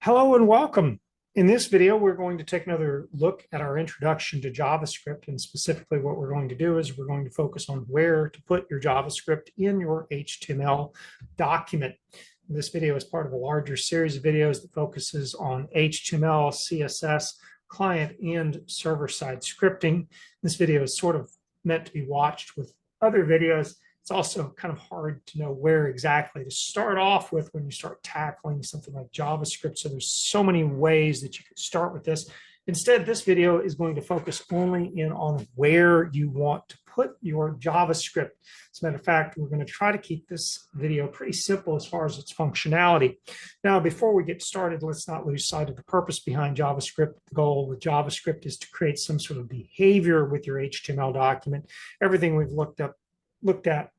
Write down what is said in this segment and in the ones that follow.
Hello and welcome. In this video, we're going to take another look at our introduction to JavaScript, and specifically what we're going to do is we're going to focus on where to put your JavaScript in your HTML document. This video is part of a larger series of videos that focuses on HTML, CSS, client and server-side scripting. This video is sort of meant to be watched with other videos. It's also kind of hard to know where exactly to start off with when you start tackling something like JavaScript. So there's so many ways that you could start with this. Instead, this video is going to focus only in on where you want to put your JavaScript. As a matter of fact, we're going to try to keep this video pretty simple as far as its functionality. Now, before we get started, let's not lose sight of the purpose behind JavaScript. The goal with JavaScript is to create some sort of behavior with your HTML document. Everything we've looked at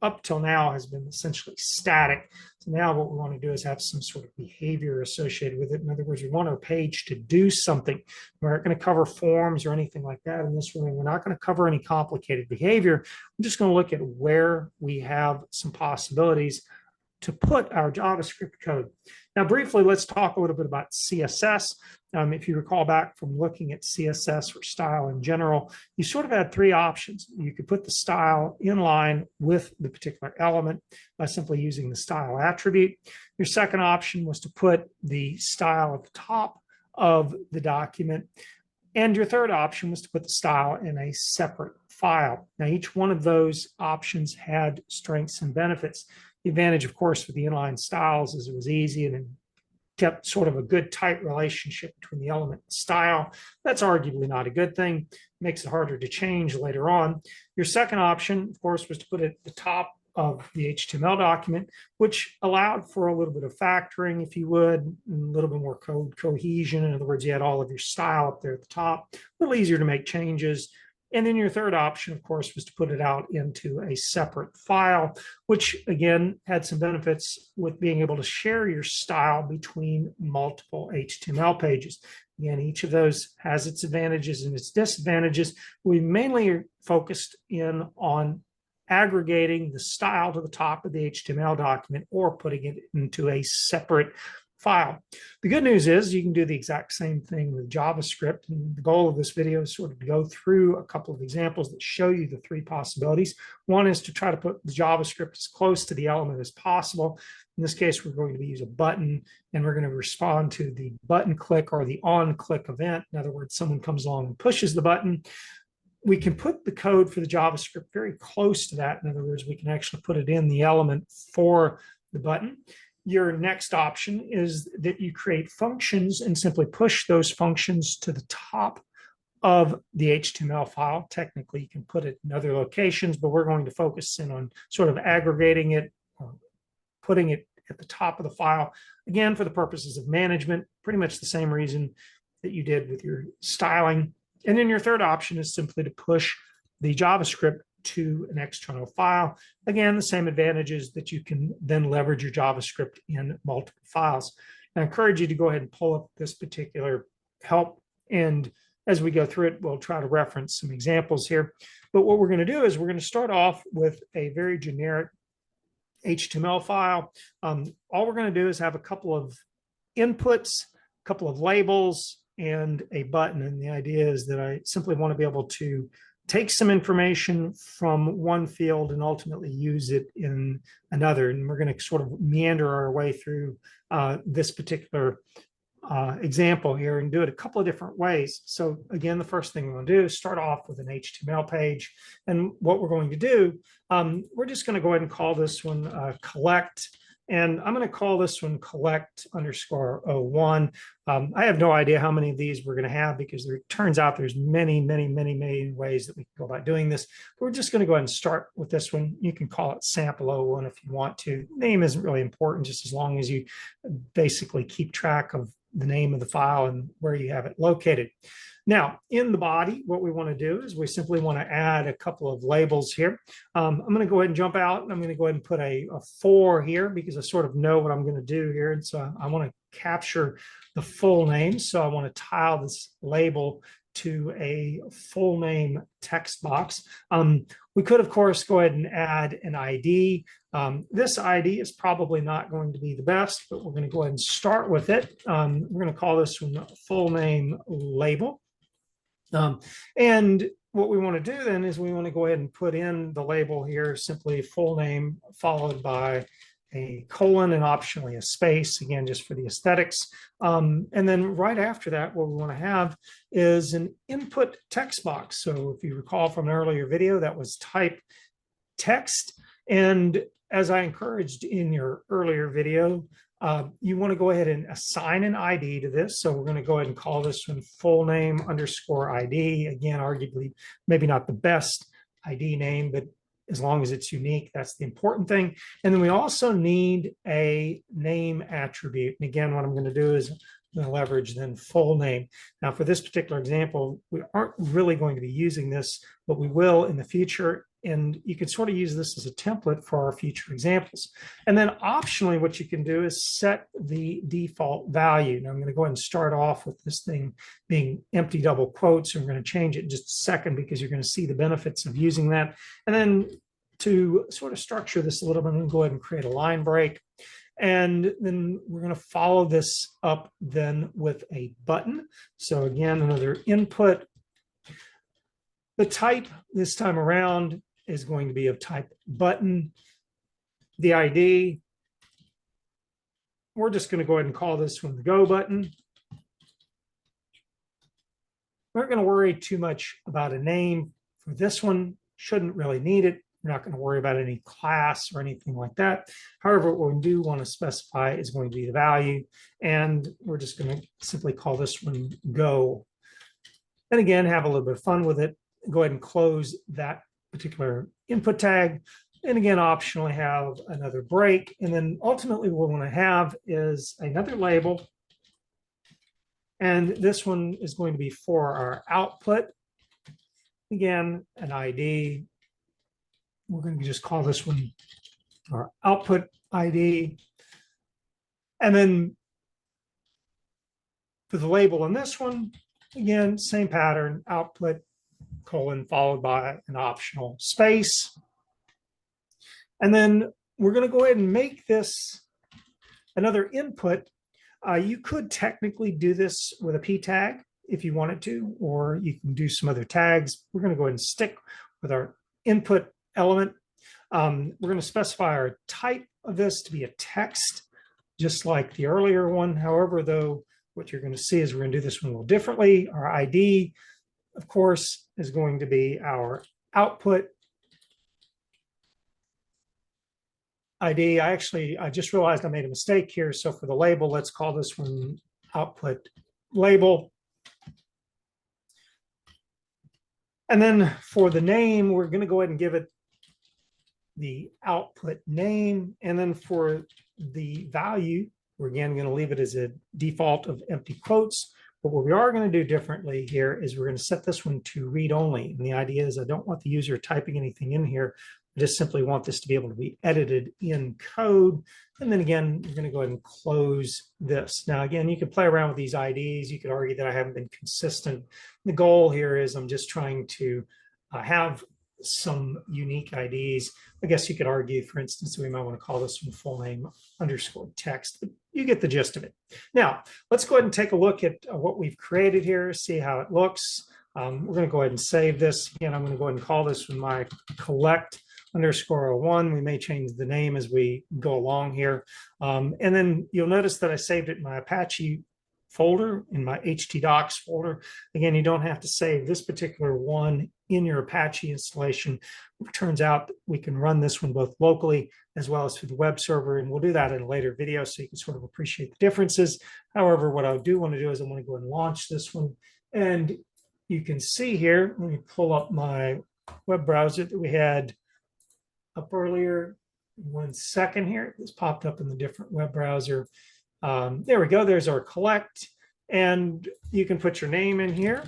up till now has been essentially static. So now what we want to do is have some sort of behavior associated with it. In other words, we want our page to do something. We're not going to cover forms or anything like that in this video. We're not going to cover any complicated behavior. I'm just going to look at where we have some possibilities to put our JavaScript code. Now, briefly, let's talk a little bit about CSS. If you recall back from looking at CSS or style in general, you sort of had three options. You could put the style in line with the particular element by simply using the style attribute. Your second option was to put the style at the top of the document. And your third option was to put the style in a separate file. Now, each one of those options had strengths and benefits. The advantage, of course, with the inline styles is it was easy and it kept sort of a good tight relationship between the element and style. That's arguably not a good thing. It makes it harder to change later on. Your second option, of course, was to put it at the top of the HTML document, which allowed for a little bit of factoring, if you would, and a little bit more code cohesion. In other words, you had all of your style up there at the top, a little easier to make changes. And then your third option, of course, was to put it out into a separate file, which again had some benefits with being able to share your style between multiple HTML pages. Again, each of those has its advantages and its disadvantages. We mainly are focused in on aggregating the style to the top of the HTML document or putting it into a separate file. The good news is you can do the exact same thing with JavaScript. And the goal of this video is sort of to go through a couple of examples that show you the three possibilities. One is to try to put the JavaScript as close to the element as possible. In this case, we're going to use a button and we're going to respond to the button click or the on click event. In other words, someone comes along and pushes the button. We can put the code for the JavaScript very close to that. In other words, we can actually put it in the element for the button. Your next option is that you create functions and simply push those functions to the top of the HTML file. Technically, you can put it in other locations, but we're going to focus in on sort of aggregating it or putting it at the top of the file. Again, for the purposes of management, pretty much the same reason that you did with your styling. And then your third option is simply to push the JavaScript to an external file. Again, the same advantages that you can then leverage your JavaScript in multiple files. I encourage you to go ahead and pull up this particular help. And as we go through it, we'll try to reference some examples here. But what we're going to do is we're going to start off with a very generic HTML file. All we're going to do is have a couple of inputs, a couple of labels, and a button. And the idea is that I simply want to be able to take some information from one field and ultimately use it in another. And we're going to sort of meander our way through this particular example here and do it a couple of different ways. So again, the first thing we're going to do is start off with an HTML page. And what we're going to do, we're just going to go ahead and call this one collect. And I'm going to call this one collect_01. I have no idea how many of these we're going to have because it turns out there's many ways that we can go about doing this. But we're just going to go ahead and start with this one. You can call it sample01 if you want to. Name isn't really important, just as long as you basically keep track of the name of the file and where you have it located. Now, in the body, what we want to do is we simply want to add a couple of labels here. I'm going to go ahead and jump out, and I'm going to go ahead and put a 4 here because I sort of know what I'm going to do here. And so I want to capture the full name. So I want to tile this label to a full name text box. We could, of course, go ahead and add an ID. This ID is probably not going to be the best, but we're going to go ahead and start with it. We're going to call this one full name label. And what we want to do then is we want to go ahead and put in the label here, simply full name followed by a colon and optionally a space, again, just for the aesthetics. And then right after that, what we want to have is an input text box. So if you recall from an earlier video, that was type text. And as I encouraged in your earlier video, you want to go ahead and assign an ID to this. So we're going to go ahead and call this one full name underscore ID. Again, arguably, maybe not the best ID name, but as long as it's unique, that's the important thing. And then we also need a name attribute. And again, what I'm going to do is I'm going to leverage then full name. Now, for this particular example, we aren't really going to be using this, but we will in the future. And you can sort of use this as a template for our future examples. And then optionally, what you can do is set the default value. Now I'm going to go ahead and start off with this thing being empty double quotes. And we're going to change it in just a second because you're going to see the benefits of using that. And then to sort of structure this a little bit, I'm going to go ahead and create a line break. And then we're going to follow this up then with a button. So again, another input. The type this time around is going to be of type button. The ID, we're just going to go ahead and call this one the go button. We're not going to worry too much about a name for this one. Shouldn't really need it. We're not going to worry about any class or anything like that. However, what we do want to specify is going to be the value. And we're just going to simply call this one go. And again, have a little bit of fun with it. Go ahead and close that particular input tag. And again, optionally have another break. And then ultimately what we want to have is another label. And this one is going to be for our output. Again, an ID. We're going to just call this one our output ID. And then for the label in this one, again, same pattern, output colon followed by an optional space. And then we're going to go ahead and make this another input. You could technically do this with a p tag if you wanted to, or you can do some other tags. We're going to go ahead and stick with our input element. We're going to specify our type of this to be a text, just like the earlier one. However, though, what you're going to see is we're going to do this one a little differently. Our ID, of course, is going to be our output ID. I just realized I made a mistake here. So for the label, let's call this one output label. And then for the name, we're going to go ahead and give it the output name. And then for the value, we're again going to leave it as a default of empty quotes. But what we are going to do differently here is we're going to set this one to read only. And the idea is I don't want the user typing anything in here. I just simply want this to be able to be edited in code. And then again, we're going to go ahead and close this. Now, again, you can play around with these IDs. You could argue that I haven't been consistent. The goal here is I'm just trying to have some unique IDs. I guess you could argue, for instance, we might want to call this one full name underscore text, but you get the gist of it. Now, let's go ahead and take a look at what we've created here, see how it looks. We're going to go ahead and save this. Again, I'm going to go ahead and call this one my collect underscore 01. We may change the name as we go along here. And then you'll notice that I saved it in my Apache folder, in my htdocs folder. Again, you don't have to save this particular one in your Apache installation. It turns out we can run this one both locally as well as through the web server, and we'll do that in a later video so you can sort of appreciate the differences. However, what I do want to do is I want to go and launch this one, and you can see here, let me pull up my web browser that we had up earlier. 1 second here, this popped up in the different web browser. There we go, there's our collect, and you can put your name in here.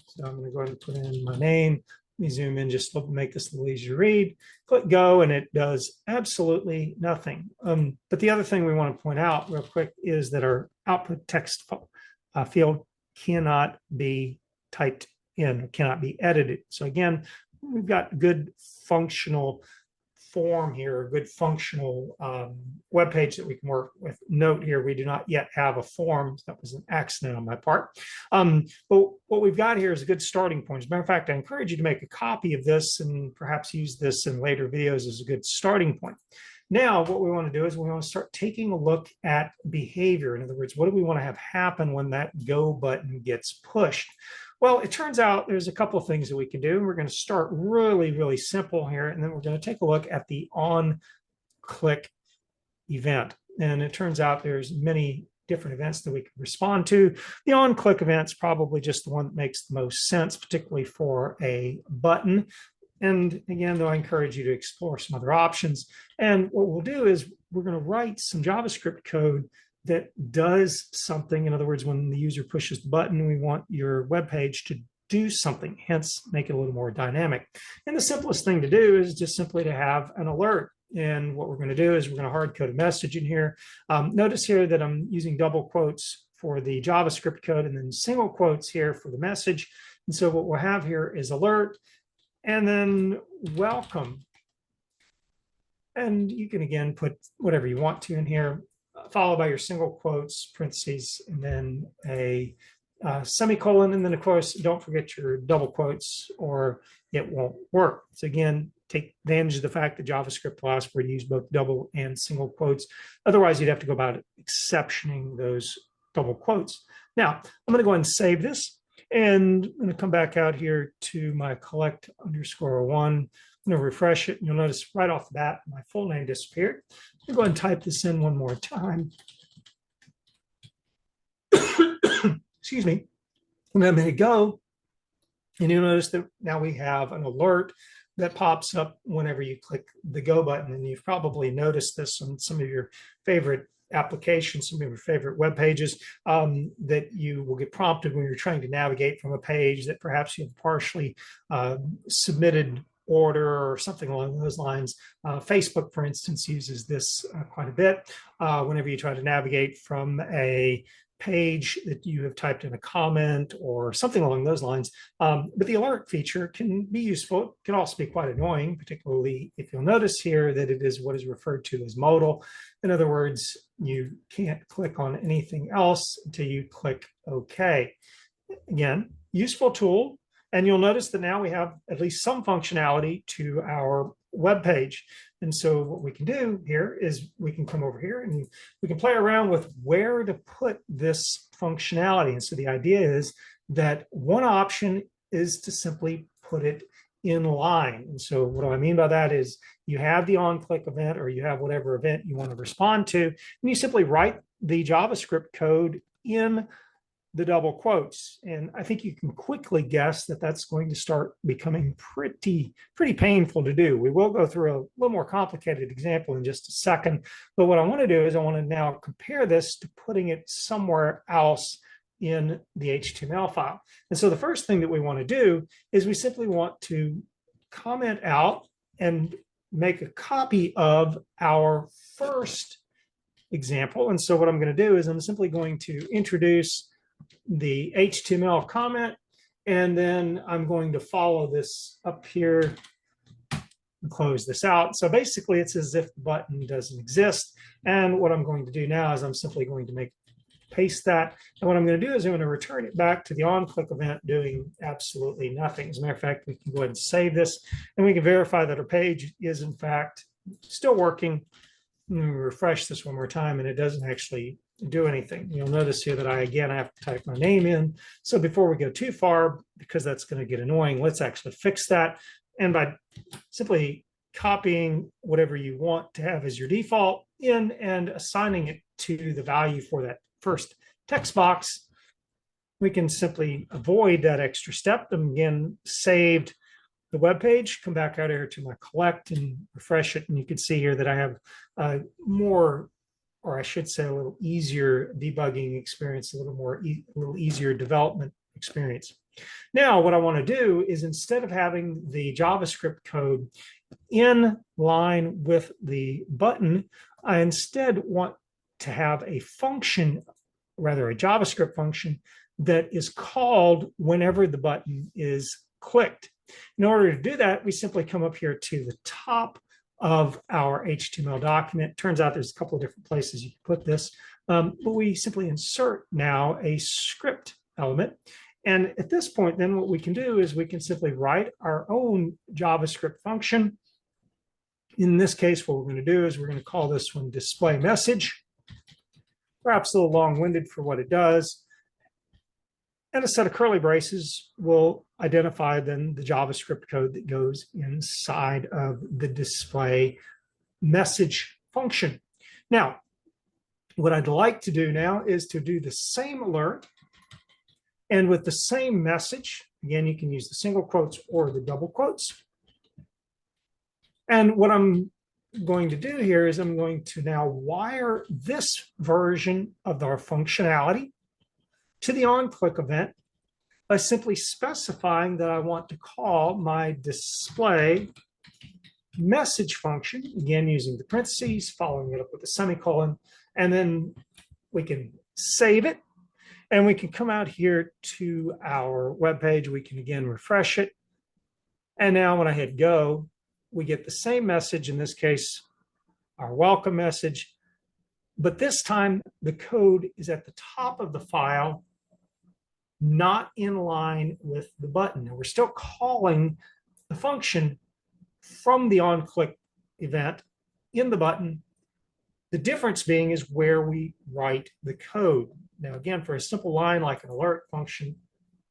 So I'm going to go ahead and put in my name. Let me zoom in just to make this a little easier to read. Click go, and it does absolutely nothing. But the other thing we want to point out real quick is that our output text field cannot be typed in, cannot be edited. So again, we've got good functional form here, a good functional web page that we can work with. Note here, we do not yet have a form. That was an accident on my part. But what we've got here is a good starting point. As a matter of fact, I encourage you to make a copy of this and perhaps use this in later videos as a good starting point. Now, what we want to do is we want to start taking a look at behavior. In other words, what do we want to have happen when that go button gets pushed? Well, it turns out there's a couple of things that we can do. We're going to start really, really simple here, and then we're going to take a look at the on-click event. And it turns out there's many different events that we can respond to. The on-click event's probably just the one that makes the most sense, particularly for a button. And again, though, I encourage you to explore some other options. And what we'll do is we're going to write some JavaScript code that does something. In other words, when the user pushes the button, we want your web page to do something, hence make it a little more dynamic. And the simplest thing to do is just simply to have an alert. And what we're going to do is we're going to hard code a message in here. Notice here that I'm using double quotes for the JavaScript code and then single quotes here for the message. And so what we'll have here is alert and then welcome. And you can again put whatever you want to in here, followed by your single quotes, parentheses, and then a semicolon. And then, of course, don't forget your double quotes or it won't work. So again, take advantage of the fact that JavaScript allows for you to use both double and single quotes. Otherwise, you'd have to go about exceptioning those double quotes. Now, I'm going to go ahead and save this. And I'm going to come back out here to my collect_1. I'm going to refresh it. And you'll notice right off the bat, my full name disappeared. I'm going to go ahead and type this in one more time. Excuse me. And I'm going to go. And you'll notice that now we have an alert that pops up whenever you click the go button. And you've probably noticed this on some of your favorite applications, some of your favorite web pages, that you will get prompted when you're trying to navigate from a page that perhaps you've partially submitted order or something along those lines. Facebook, for instance, uses this quite a bit whenever you try to navigate from a page that you have typed in a comment or something along those lines. But the alert feature can be useful. It can also be quite annoying, particularly if you'll notice here that it is what is referred to as modal. In other words, you can't click on anything else until you click OK. Again, useful tool. And you'll notice that now we have at least some functionality to our web page. And so what we can do here is we can come over here and we can play around with where to put this functionality. And so the idea is that one option is to simply put it in line. And so what do I mean by that is you have the on-click event or you have whatever event you want to respond to, and you simply write the JavaScript code in the double quotes. And I think you can quickly guess that that's going to start becoming pretty painful to do. We will go through a little more complicated example in just a second. But what I want to do is I want to now compare this to putting it somewhere else in the HTML file. And so the first thing that we want to do is we simply want to comment out and make a copy of our first example. And so what I'm going to do is I'm simply going to introduce the HTML comment, and then I'm going to follow this up here and close this out. So basically it's as if the button doesn't exist. And what I'm going to do now is I'm simply going to paste that. And what I'm going to do is I'm going to return it back to the on-click event doing absolutely nothing. As a matter of fact, we can go ahead and save this and we can verify that our page is in fact still working. And we refresh this one more time and it doesn't actually do anything. You'll notice here that I have to type my name in. So before we go too far, because that's going to get annoying, let's actually fix that. And by simply copying whatever you want to have as your default in and assigning it to the value for that first text box, we can simply avoid that extra step. And again, saved the web page, come back out here to my collect and refresh it. And you can see here that I have more, or I should say a little easier debugging experience, a little easier development experience. Now, what I want to do is instead of having the JavaScript code in line with the button, I instead want to have a function rather a JavaScript function that is called whenever the button is clicked. In order to do that, we simply come up here to the top of our HTML document. Turns out there's a couple of different places you can put this, but we simply insert now a script element. And at this point, then what we can do is we can simply write our own JavaScript function. In this case, what we're going to do is we're going to call this one display message. Perhaps a little long-winded for what it does. And a set of curly braces will identify then the JavaScript code that goes inside of the display message function. Now, what I'd like to do now is to do the same alert. And with the same message, again, you can use the single quotes or the double quotes. And what I'm going to do here is I'm going to now wire this version of our functionality to the onClick event by simply specifying that I want to call my display message function, again, using the parentheses, following it up with a semicolon, and then we can save it. And we can come out here to our web page. We can again refresh it. And now when I hit go, we get the same message, in this case, our welcome message. But this time, the code is at the top of the file, not in line with the button. And we're still calling the function from the onClick event in the button. The difference being is where we write the code. Now, again, for a simple line like an alert function,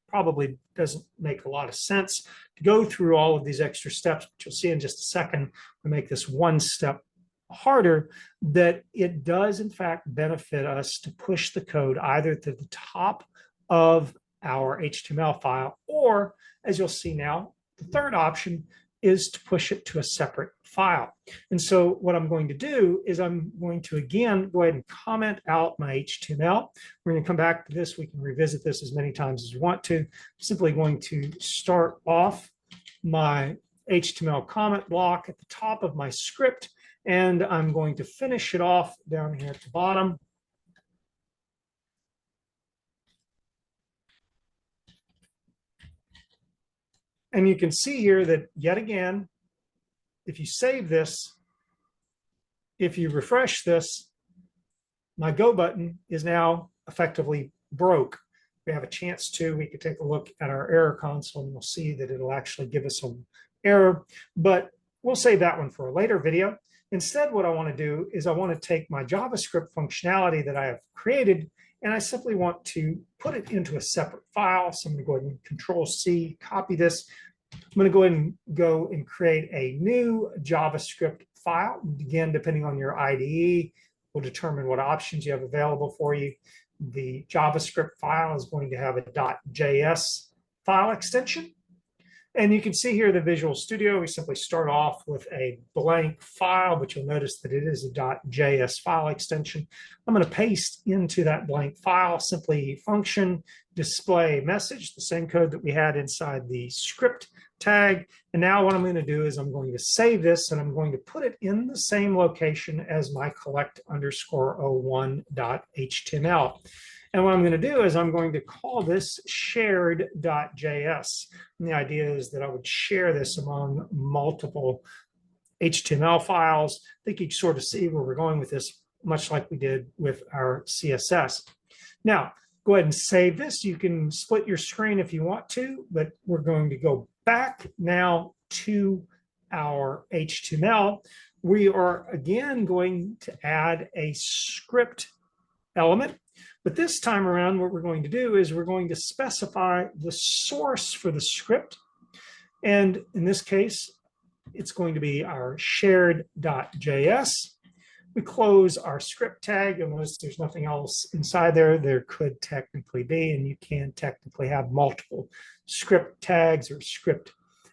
probably doesn't make a lot of sense to go through all of these extra steps, but you'll see in just a second, we make this one step harder, that it does in fact benefit us to push the code either to the top of our HTML file, or as you'll see now, the third option is to push it to a separate file. And so what I'm going to do is I'm going to again go ahead and comment out my HTML. We're going to come back to this. We can revisit this as many times as we want to. I'm simply going to start off my HTML comment block at the top of my script, and I'm going to finish it off down here at the bottom. And you can see here that yet again, if you save this, if you refresh this, my go button is now effectively broke. We have a chance to, we could take a look at our error console and we'll see that it'll actually give us an error, but we'll save that one for a later video. Instead, what I want to do is I want to take my JavaScript functionality that I have created and I simply want to put it into a separate file. So I'm going to go ahead and Control-C, copy this. I'm going to go ahead and go and create a new JavaScript file. Again, depending on your IDE, will determine what options you have available for you. The JavaScript file is going to have a .js file extension. And you can see here the Visual Studio, we simply start off with a blank file, but you'll notice that it is a .js file extension. I'm going to paste into that blank file simply function display message, the same code that we had inside the script tag. And now what I'm going to do is I'm going to save this and I'm going to put it in the same location as my collect_01.html. And what I'm going to do is I'm going to call this shared.js. And the idea is that I would share this among multiple HTML files. I think you can sort of see where we're going with this, much like we did with our CSS. Now, go ahead and save this. You can split your screen if you want to, but we're going to go back now to our HTML. We are again going to add a script element. But this time around, what we're going to do is we're going to specify the source for the script. And in this case, it's going to be our shared.js. We close our script tag. You'll notice there's nothing else inside there. There could technically be, and you can technically have multiple script tags or script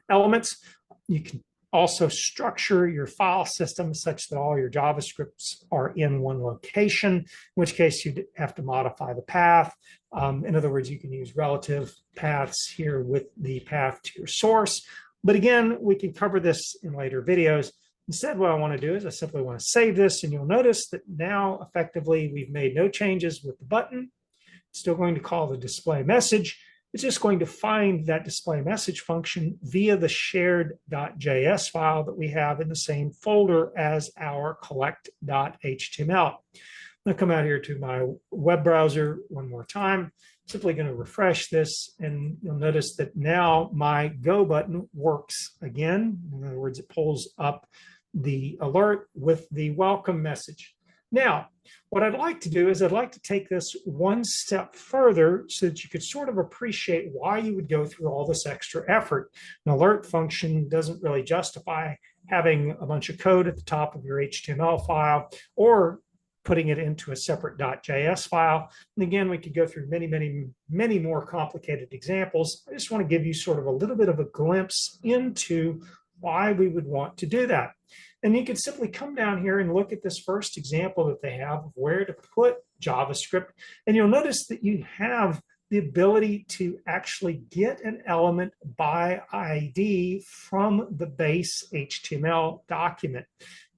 elements. You can also structure your file system such that all your JavaScripts are in one location, in which case you'd have to modify the path. In other words, you can use relative paths here with the path to your source. But again, we can cover this in later videos. Instead, what I want to do is I simply want to save this, and you'll notice that now effectively we've made no changes with the button. still going to call the display message. It's just going to find that display message function via the shared.js file that we have in the same folder as our collect.html. I'm going to come out here to my web browser one more time. Simply going to refresh this, and you'll notice that now my go button works again. In other words, it pulls up the alert with the welcome message. Now, what I'd like to do is I'd like to take this one step further so that you could sort of appreciate why you would go through all this extra effort. An alert function doesn't really justify having a bunch of code at the top of your HTML file or putting it into a separate .js file. And again, we could go through many more complicated examples. I just want to give you sort of a little bit of a glimpse into why we would want to do that. And you can simply come down here and look at this first example that they have of where to put JavaScript. And you'll notice that you have the ability to actually get an element by ID from the base HTML document.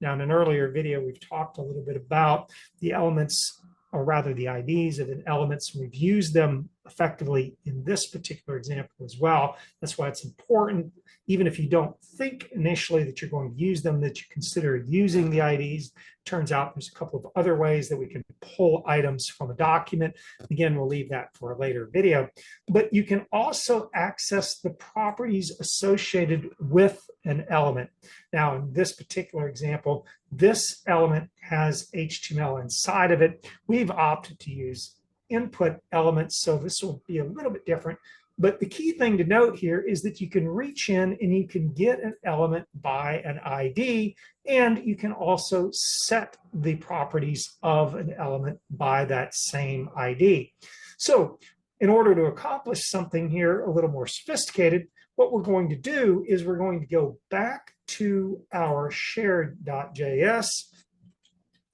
Now, in an earlier video, we've talked a little bit about the elements, or rather the IDs of the elements. We've used them effectively in this particular example as well. That's why it's important, even if you don't think initially that you're going to use them, that you consider using the IDs. Turns out there's a couple of other ways that we can pull items from a document. Again, we'll leave that for a later video. But you can also access the properties associated with an element. Now, in this particular example, this element has HTML inside of it. We've opted to use input elements, so this will be a little bit different. But the key thing to note here is that you can reach in and you can get an element by an ID, and you can also set the properties of an element by that same ID. So in order to accomplish something here a little more sophisticated, what we're going to do is we're going to go back to our shared.js,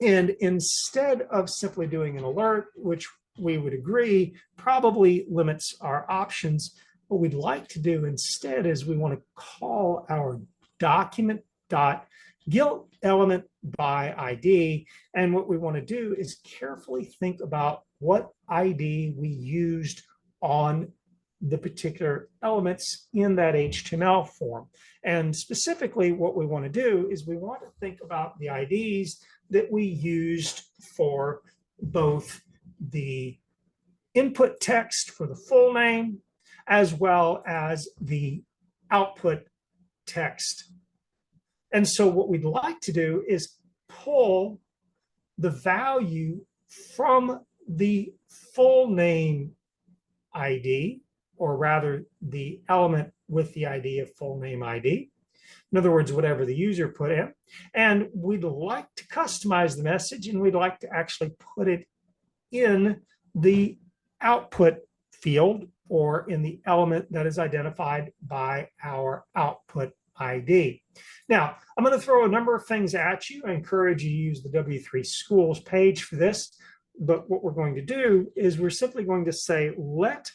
and instead of simply doing an alert, which we would agree probably limits our options, what we'd like to do instead is we want to call our document.getElement by ID. And what we want to do is carefully think about what ID we used on the particular elements in that HTML form. And specifically, what we want to do is we want to think about the IDs that we used for both the input text for the full name, as well as the output text. And so what we'd like to do is pull the value from the full name ID, or rather the element with the ID of full name ID. In other words, whatever the user put in. And we'd like to customize the message, and we'd like to actually put it in the output field, or in the element that is identified by our output ID. Now, I'm going to throw a number of things at you. I encourage you to use the W3 Schools page for this. But what we're going to do is we're simply going to say, let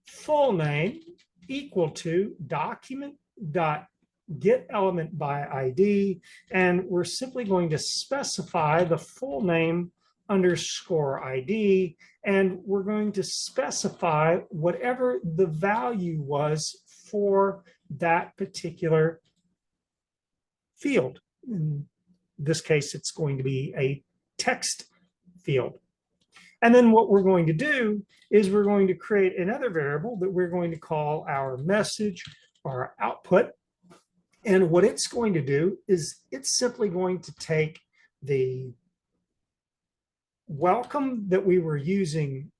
full name equal to document.getElement by ID. And we're simply going to specify the full name underscore ID, and we're going to specify whatever the value was for that particular field. In this case, it's going to be a text field. And then what we're going to do is we're going to create another variable that we're going to call our message or our output. And what it's going to do is it's simply going to take the welcome that we were using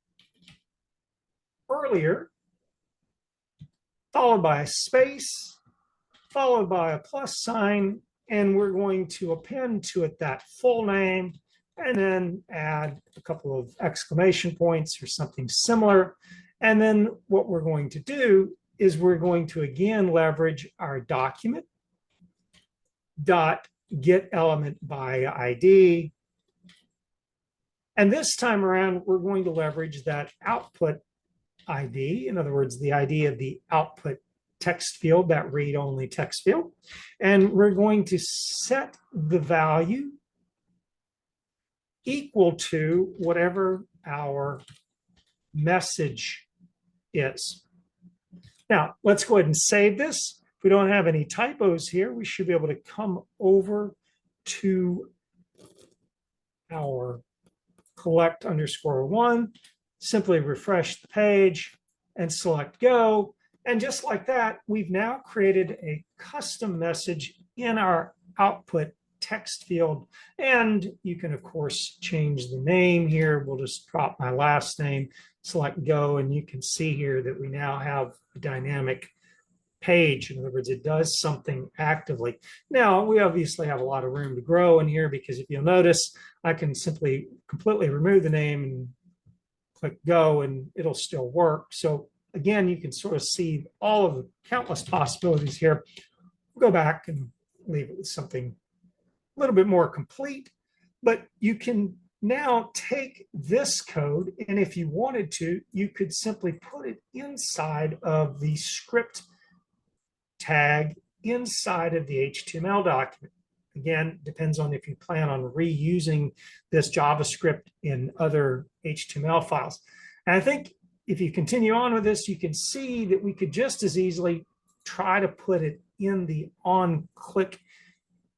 earlier, followed by a space, followed by a plus sign, and we're going to append to it that full name, and then add a couple of exclamation points or something similar. And then what we're going to do is we're going to again leverage our document.getElement by ID. And this time around, we're going to leverage that output ID, in other words, the ID of the output text field, that read-only text field. And we're going to set the value equal to whatever our message is. Now, let's go ahead and save this. If we don't have any typos here, we should be able to come over to our collect_1, simply refresh the page and select go. And just like that, we've now created a custom message in our output text field. And you can, of course, change the name here. We'll just drop my last name, select go, and you can see here that we now have a dynamic page. In other words, it does something actively. Now, we obviously have a lot of room to grow in here, because if you'll notice, I can simply completely remove the name and click go, and it'll still work. So again, you can sort of see all of the countless possibilities here. We'll go back and leave it with something a little bit more complete, but you can now take this code, and if you wanted to, you could simply put it inside of the script tag inside of the HTML document. Again, depends on if you plan on reusing this JavaScript in other HTML files. And I think if you continue on with this, you can see that we could just as easily try to put it in the on-click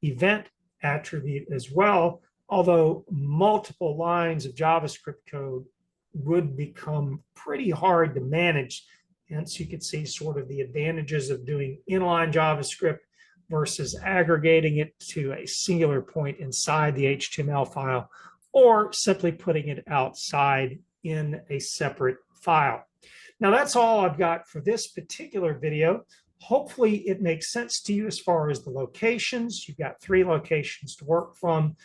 event attribute as well, although multiple lines of JavaScript code would become pretty hard to manage. Hence, you can see sort of the advantages of doing inline JavaScript versus aggregating it to a singular point inside the HTML file, or simply putting it outside in a separate file. Now, that's all I've got for this particular video. Hopefully, it makes sense to you as far as the locations. You've got 3 locations to work from.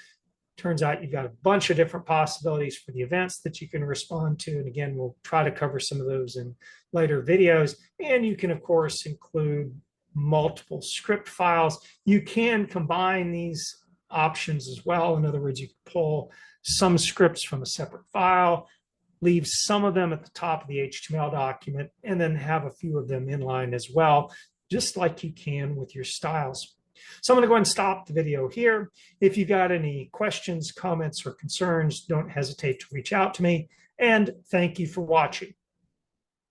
Turns out you've got a bunch of different possibilities for the events that you can respond to. And again, we'll try to cover some of those in later videos. And you can, of course, include multiple script files. You can combine these options as well. In other words, you can pull some scripts from a separate file, leave some of them at the top of the HTML document, and then have a few of them inline as well, just like you can with your styles. So I'm going to go ahead and stop the video here. If you've got any questions, comments, or concerns, don't hesitate to reach out to me. And thank you for watching.